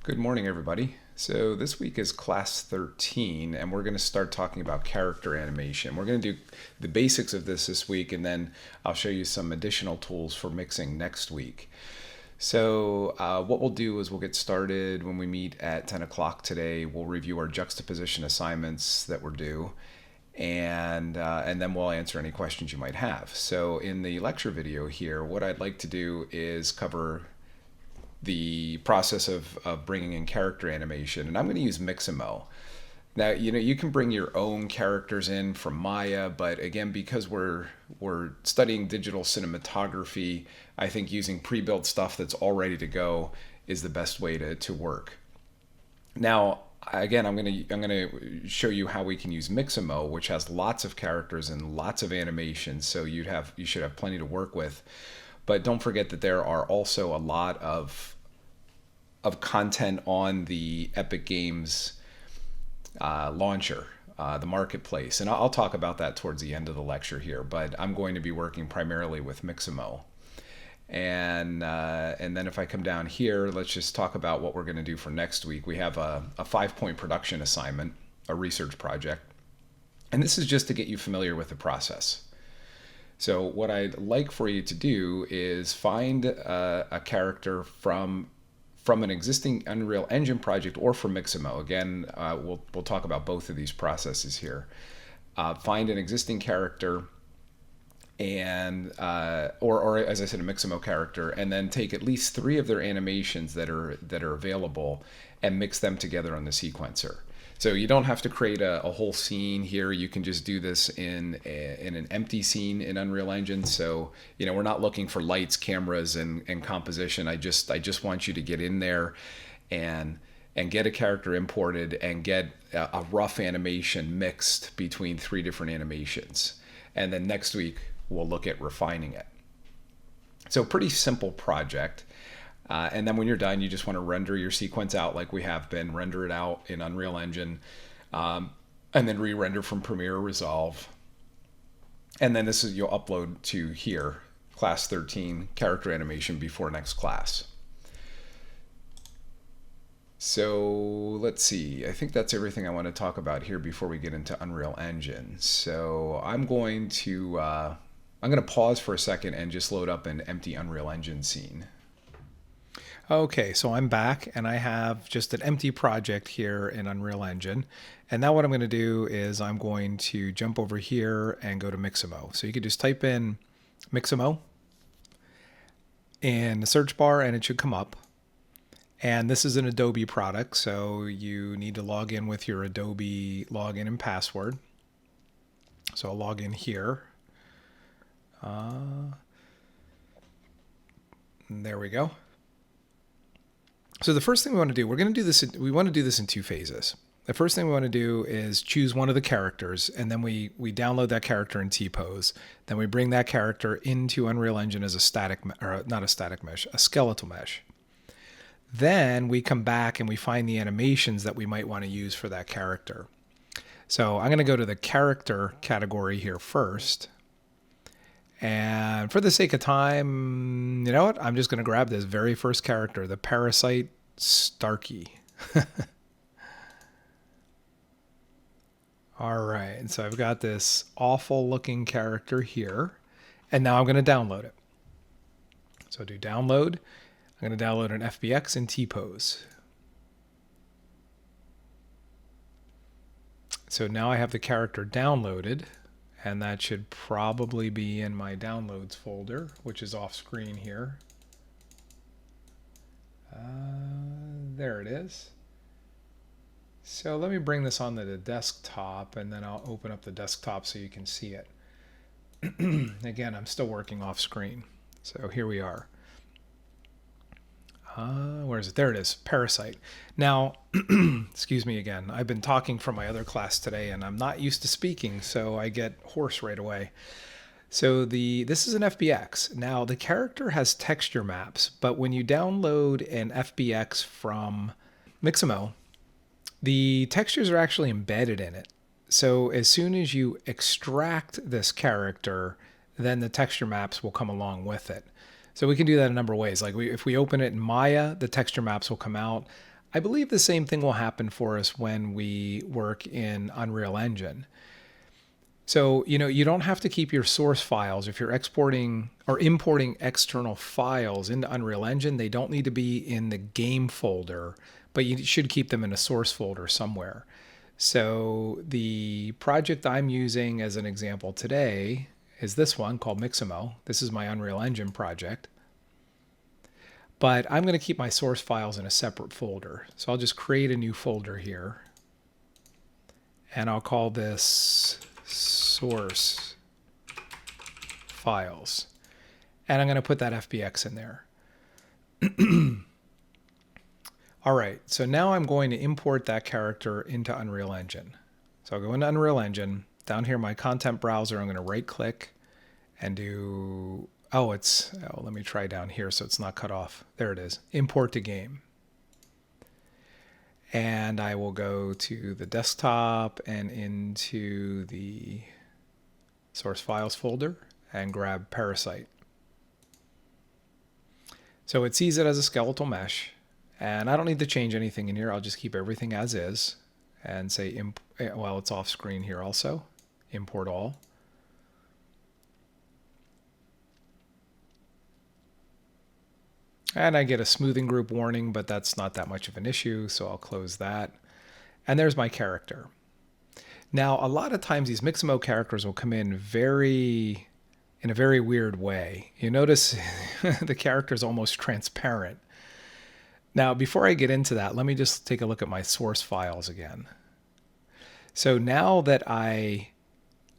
Good morning, everybody. So this week is class 13, and we're going to start talking about character animation. We're going to do the basics of this week, and then I'll show you some additional tools for mixing next week. So what we'll do is we'll get started when we meet at 10 o'clock today. We'll review our juxtaposition assignments that were due, and then we'll answer any questions you might have. So in the lecture video here, what I'd like to do is cover the process of bringing in character animation, and I'm going to use Mixamo. Now, you can bring your own characters in from Maya, but again, because we're studying digital cinematography, I think using pre-built stuff that's all ready to go is the best way to work. Now, again, I'm gonna show you how we can use Mixamo, which has lots of characters and lots of animations, so you should have plenty to work with. But don't forget that there are also a lot of content on the Epic Games launcher, the marketplace, and I'll talk about that towards the end of the lecture here. But I'm going to be working primarily with Mixamo, and then if I come down here, let's just talk about what we're going to do for next week. We have a 5-point production assignment, a research project, and this is just to get you familiar with the process. So what I'd like for you to do is find a character from an existing Unreal Engine project or from Mixamo. Again, we'll talk about both of these processes here. Find an existing character and or as I said, a Mixamo character, and then take at least 3 of their animations that are available and mix them together on the sequencer. So you don't have to create a whole scene here. You can just do this in an empty scene in Unreal Engine. So we're not looking for lights, cameras, and composition. I just want you to get in there and get a character imported and get a rough animation mixed between 3 different animations. And then next week we'll look at refining it. So pretty simple project. And then when you're done, you just want to render your sequence out like we have been, render it out in Unreal Engine, and then re-render from Premiere or Resolve. And then you'll upload to here, class 13, character animation before next class. So let's see, I think that's everything I want to talk about here before we get into Unreal Engine. So I'm going to pause for a second and just load up an empty Unreal Engine scene. Okay, so I'm back and I have just an empty project here in Unreal Engine. And now what I'm going to do is I'm going to jump over here and go to Mixamo. So you can just type in Mixamo in the search bar and it should come up. And this is an Adobe product, so you need to log in with your Adobe login and password. So I'll log in here. There we go. So the first thing we want to do, we want to do this in 2 phases. The first thing we want to do is choose one of the characters, and then we download that character in T-Pose. Then we bring that character into Unreal Engine as a skeletal mesh. Then we come back and we find the animations that we might want to use for that character. So I'm going to go to the character category here first. And for the sake of time, you know what? I'm just going to grab this very first character, the parasite Starkey. All right, so I've got this awful looking character here, and now I'm going to download it. So do download. I'm going to download an FBX in T-Pose. So now I have the character downloaded. And that should probably be in my downloads folder, which is off screen here. There it is. So let me bring this onto the desktop, and then I'll open up the desktop so you can see it. Again, I'm still working off screen. So here we are. Where is it? There it is, Parasite. Now, excuse me again. I've been talking from my other class today, and I'm not used to speaking, so I get hoarse right away. So this is an FBX. Now, the character has texture maps, but when you download an FBX from Mixamo, the textures are actually embedded in it. So as soon as you extract this character, then the texture maps will come along with it. So we can do that a number of ways. Like if we open it in Maya, the texture maps will come out. I believe the same thing will happen for us when we work in Unreal Engine. So, you don't have to keep your source files. If you're exporting or importing external files into Unreal Engine, they don't need to be in the game folder, but you should keep them in a source folder somewhere. So the project I'm using as an example today is this one called Mixamo. This is my Unreal Engine project. But I'm going to keep my source files in a separate folder. So I'll just create a new folder here. And I'll call this source files. And I'm going to put that FBX in there. All right, so now I'm going to import that character into Unreal Engine. So I'll go into Unreal Engine. Down here, my content browser, I'm going to right click and do, let me try down here so it's not cut off. There it is, import to game. And I will go to the desktop and into the source files folder and grab Parasite. So it sees it as a skeletal mesh. And I don't need to change anything in here. I'll just keep everything as is and say, well, it's off screen here also, import all. And I get a smoothing group warning, but that's not that much of an issue, so I'll close that. And there's my character. Now, a lot of times these Mixamo characters will come in in a very weird way. You notice the character is almost transparent. Now, before I get into that, let me just take a look at my source files again. So now that I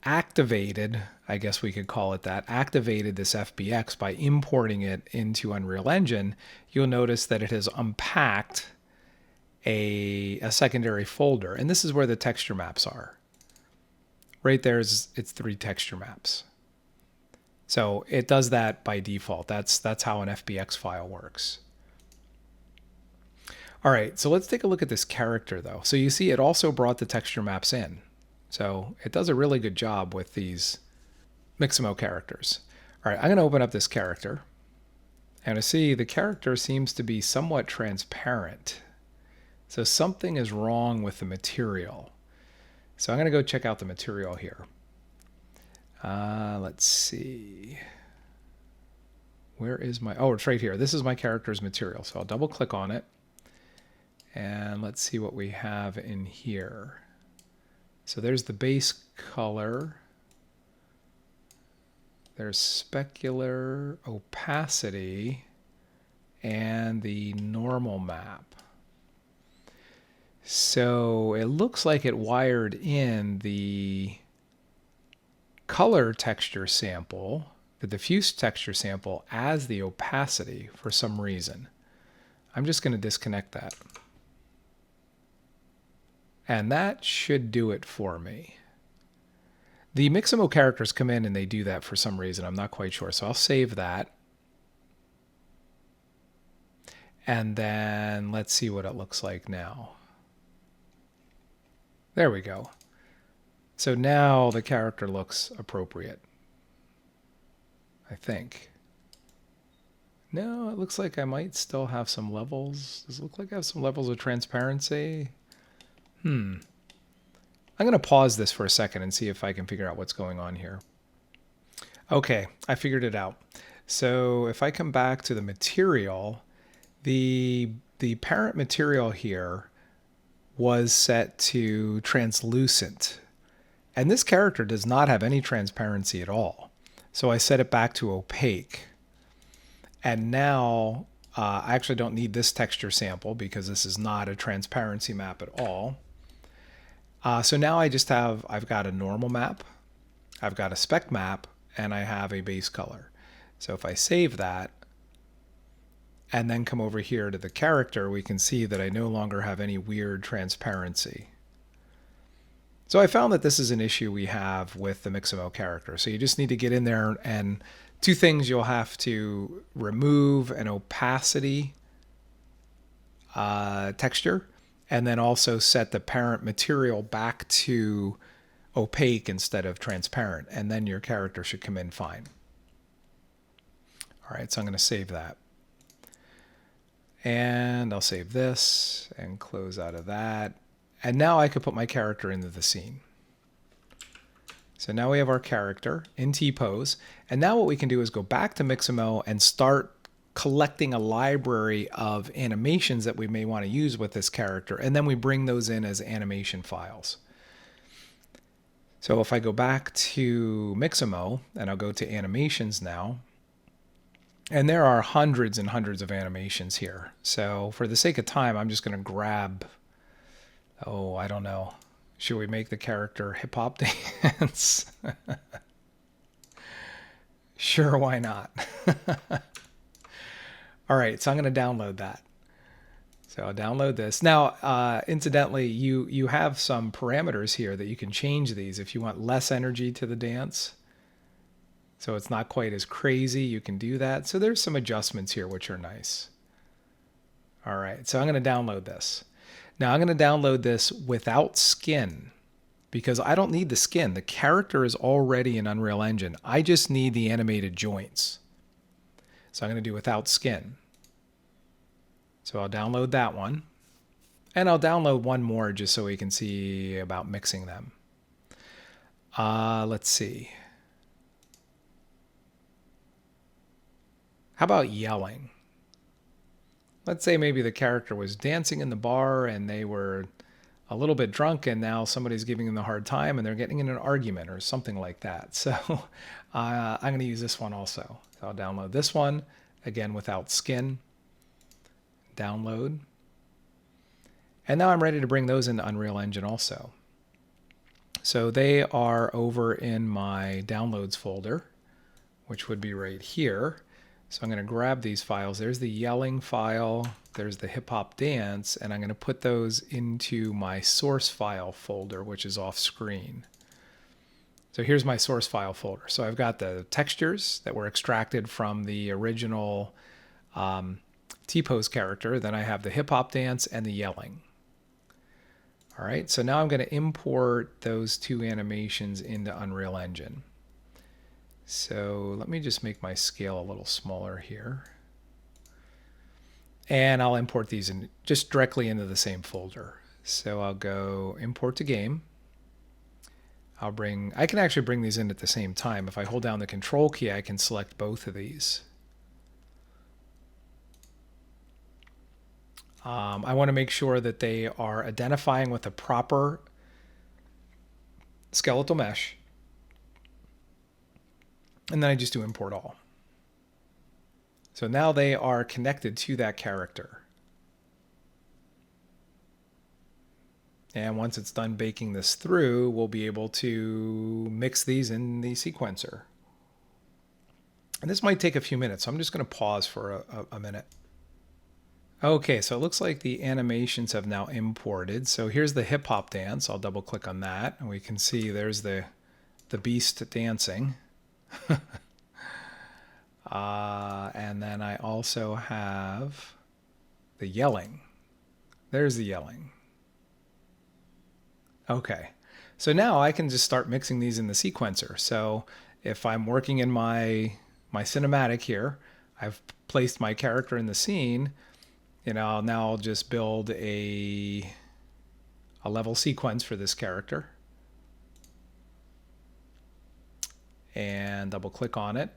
activated, I guess we could call it that, activated this FBX by importing it into Unreal Engine, you'll notice that it has unpacked a secondary folder. And this is where the texture maps are. Right there, it's 3 texture maps. So it does that by default. That's how an FBX file works. All right, so let's take a look at this character though. So you see it also brought the texture maps in. So it does a really good job with these Mixamo characters. All right, I'm going to open up this character. And to see the character seems to be somewhat transparent. So something is wrong with the material. So I'm going to go check out the material here. Let's see. Where is my, oh, it's right here. This is my character's material. So I'll double click on it. And let's see what we have in here. So there's the base color. There's specular, opacity, and the normal map. So it looks like it wired in the color texture sample, the diffuse texture sample, as the opacity for some reason. I'm just going to disconnect that. And that should do it for me. The Mixamo characters come in and they do that for some reason. I'm not quite sure. So I'll save that. And then let's see what it looks like now. There we go. So now the character looks appropriate, I think. No, it looks like I might still have some levels. Does it look like I have some levels of transparency? I'm going to pause this for a second and see if I can figure out what's going on here. Okay, I figured it out. So if I come back to the material, the parent material here was set to translucent. And this character does not have any transparency at all. So I set it back to opaque. And now I actually don't need this texture sample because this is not a transparency map at all. So now I've got a normal map, I've got a spec map, and I have a base color. So if I save that and then come over here to the character, we can see that I no longer have any weird transparency. So I found that this is an issue we have with the Mixamo character. So you just need to get in there, and 2 things you'll have to remove an opacity texture, and then also set the parent material back to opaque instead of transparent, and then your character should come in fine. All right, so I'm going to save that. And I'll save this and close out of that. And now I could put my character into the scene. So now we have our character in T-pose. And now what we can do is go back to Mixamo and start collecting a library of animations that we may want to use with this character. And then we bring those in as animation files. So if I go back to Mixamo, and I'll go to animations now, and there are hundreds and hundreds of animations here. So for the sake of time, I'm just going to grab, oh, I don't know. Should we make the character hip hop dance? Sure, why not? All right, so I'm going to download that. So I'll download this. Now, incidentally, you have some parameters here that you can change these. If you want less energy to the dance, so it's not quite as crazy, you can do that. So there's some adjustments here, which are nice. All right, so I'm going to download this. Now I'm going to download this without skin because I don't need the skin. The character is already in Unreal Engine. I just need the animated joints. So I'm going to do without skin. So I'll download that one. And I'll download one more just so we can see about mixing them. Let's see. How about yelling? Let's say maybe the character was dancing in the bar and they were a little bit drunk and now somebody's giving them a hard time and they're getting in an argument or something like that. So I'm going to use this one also. So I'll download this one, again without skin. Download. And now I'm ready to bring those into Unreal Engine also. So they are over in my downloads folder, which would be right here. So I'm going to grab these files. There's the yelling file. There's the hip hop dance. And I'm going to put those into my source file folder, which is off screen. So here's my source file folder. So I've got the textures that were extracted from the original T-pose character. Then I have the hip hop dance and the yelling. All right, so now I'm going to import those two animations into Unreal Engine. So let me just make my scale a little smaller here. And I'll import these in just directly into the same folder. So I'll go import to game. I can actually bring these in at the same time. If I hold down the control key, I can select both of these. I want to make sure that they are identifying with a proper skeletal mesh. And then I just do import all. So now they are connected to that character. And once it's done baking this through, we'll be able to mix these in the sequencer. And this might take a few minutes, so I'm just going to pause for a minute. Okay, so it looks like the animations have now imported. So here's the hip hop dance. I'll double click on that and we can see there's the beast dancing. And then I also have the yelling. There's the yelling. Okay, so now I can just start mixing these in the sequencer. So if I'm working in my cinematic here, I've placed my character in the scene. Now I'll just build a level sequence for this character. And double click on it.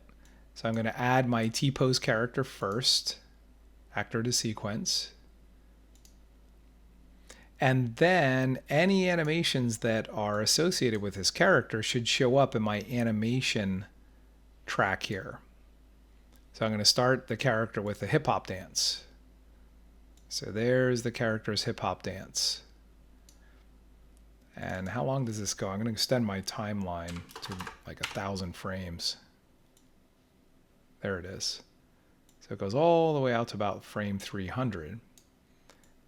So I'm going to add my T-pose character first, actor to sequence. And then any animations that are associated with this character should show up in my animation track here. So I'm going to start the character with the hip hop dance. So there's the character's hip hop dance. And how long does this go? I'm going to extend my timeline to like 1,000 frames. There it is. So it goes all the way out to about frame 300.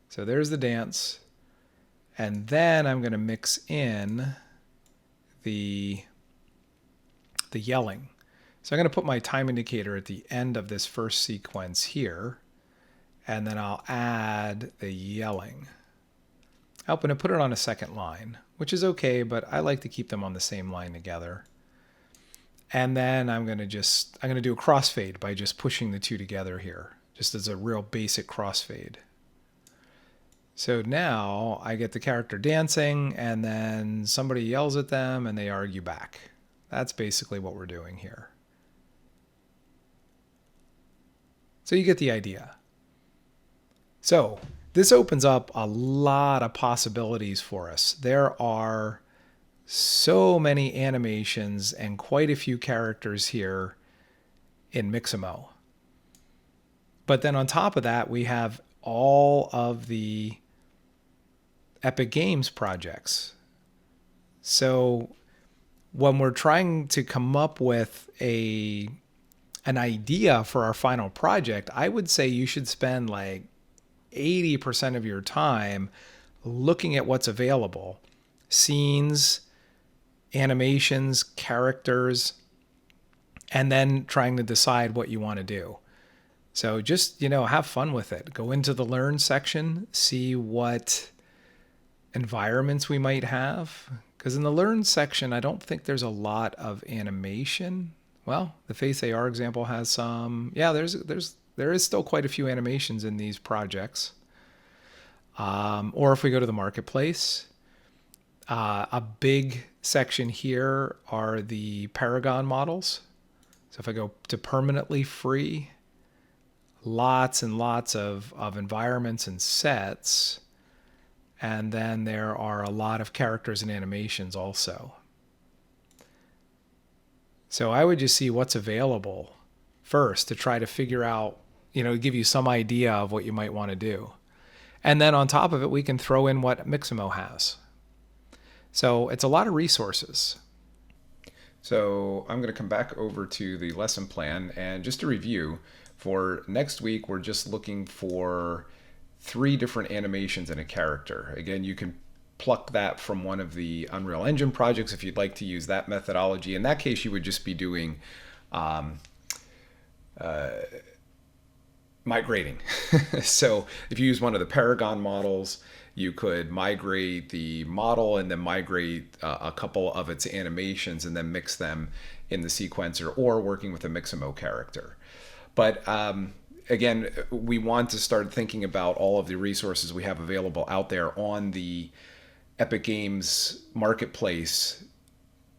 So there's the dance. And then I'm going to mix in the yelling. So I'm going to put my time indicator at the end of this first sequence here. And then I'll add the yelling. I'm going to put it on a second line, which is okay, but I like to keep them on the same line together. And then I'm going to do a crossfade by just pushing the two together here, just as a real basic crossfade. So now I get the character dancing, and then somebody yells at them and they argue back. That's basically what we're doing here. So you get the idea. So this opens up a lot of possibilities for us. There are so many animations and quite a few characters here in Mixamo. But then on top of that, we have all of the Epic Games projects. So when we're trying to come up with an idea for our final project, I would say you should spend like 80% of your time looking at what's available. Scenes, animations, characters, and then trying to decide what you want to do. So just, have fun with it. Go into the Learn section, see what environments we might have. Because in the Learn section, I don't think there's a lot of animation. Well, the Face AR example has some. Yeah, there is still quite a few animations in these projects. Or if we go to the marketplace, a big section here are the Paragon models. So if I go to permanently free, lots and lots of environments and sets. And then there are a lot of characters and animations also. So I would just see what's available first to try to figure out, give you some idea of what you might want to do. And then on top of it, we can throw in what Mixamo has. So it's a lot of resources. So I'm going to come back over to the lesson plan, and just to review, for next week, we're just looking for 3 different animations in a character. Again, you can pluck that from one of the Unreal Engine projects if you'd like to use that methodology. In that case, you would just be doing migrating. So if you use one of the Paragon models, you could migrate the model and then migrate a couple of its animations and then mix them in the sequencer, or working with a Mixamo character. But again, we want to start thinking about all of the resources we have available out there on the Epic Games marketplace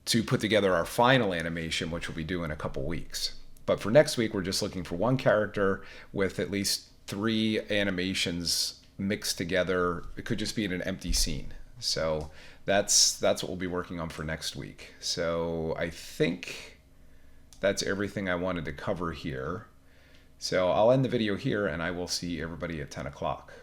to put together our final animation, which we'll be doing in a couple weeks. But for next week, we're just looking for one character with at least 3 animations mixed together. It could just be in an empty scene. So that's what we'll be working on for next week. So I think that's everything I wanted to cover here. So I'll end the video here, and I will see everybody at 10 o'clock.